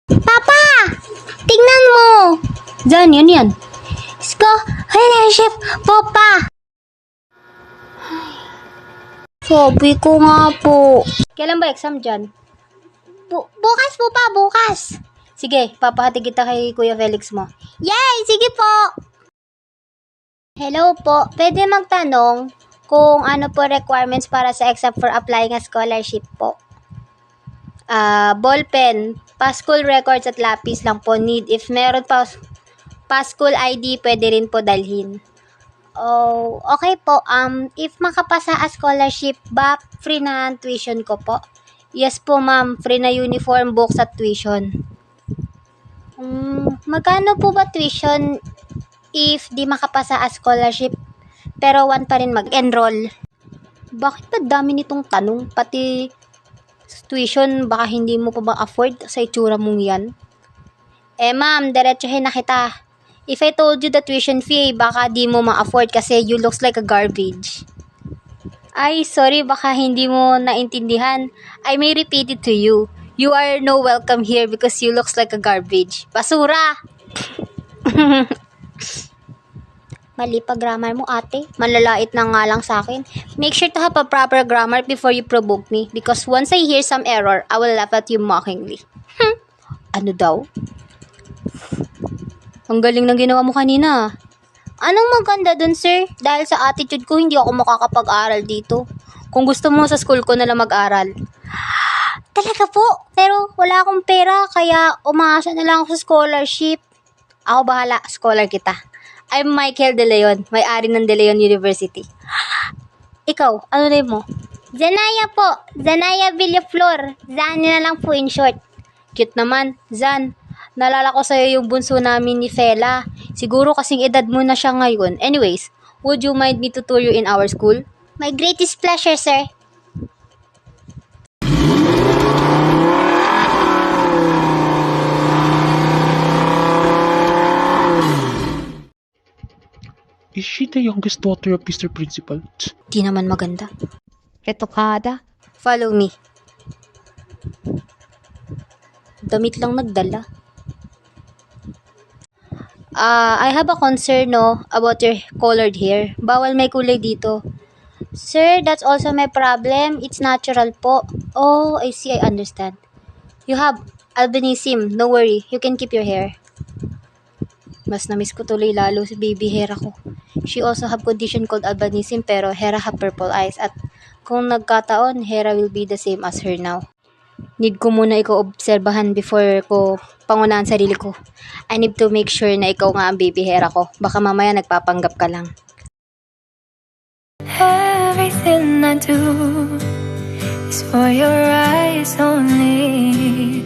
Papa! Tingnan mo! Jan, yan. Scholarship po pa! Sabi ko nga po. Kailan ba exam, Jan? Bukas po pa, bukas. Sige, papahati kita kay Kuya Felix mo. Yay! Sige po! Hello po, pwede magtanong kung ano po requirements para sa exam for applying a scholarship po? Ballpen, pa-school records at lapis lang po need. If meron pa-school ID, pwede rin po dalhin. Oh, okay po. If makapasa a scholarship ba, free na tuition ko po? Yes po, ma'am. Free na uniform, books at tuition. Magkano po ba tuition if di makapasa a scholarship pero want pa rin mag-enroll? Bakit ba dami nitong tanong? Pati tuition, baka hindi mo pa ma-afford sa itsura mong yan? Ma'am, diretsuhin na kita. If I told you the tuition fee, baka di mo ma-afford kasi you looks like a garbage. Ay, sorry, baka hindi mo naintindihan. I may repeat it to you. You are no welcome here because you looks like a garbage. Basura! Mali pa grammar mo, ate. Malalait na nga lang sa akin. Make sure to have a proper grammar before you provoke me because once I hear some error, I will laugh at you mockingly. Ano daw? Ang galing ng ginawa mo kanina. Anong maganda dun, sir? Dahil sa attitude ko, hindi ako makakapag-aral dito. Kung gusto mo, sa school ko na lang mag-aral. Talaga po? Pero wala akong pera, kaya umaasa na lang ako sa scholarship. Ako bahala, scholar kita. I'm Michael De Leon, may-ari ng De Leon University. Ikaw, ano name mo? Zanaya po. Zanaya Villaflor. Zan na lang po in short. Cute naman, Zan. Nalala ko sa'yo yung bunso namin ni Fela. Siguro kasing edad mo na siya ngayon. Anyways, would you mind me to tour you in our school? My greatest pleasure, sir. Is she the youngest daughter of Mr. Principal? Di naman maganda. Retokada. Follow me. Damit lang nagdala. I have a concern, no, about your colored hair. Bawal may kulay dito. Sir, that's also my problem. It's natural po. Oh, I see, I understand. You have albinism. No worry, you can keep your hair. Mas na-miss ko tuloy lalo si baby Hera ko. She also have condition called albinism pero Hera have purple eyes at kung nagkataon, Hera will be the same as her now. Need ko muna ikaw obserbahan before ko pangunahan sarili ko. I need to make sure na ikaw nga ang baby Hera ko. Baka mamaya nagpapanggap ka lang. Everything I do is for your eyes only.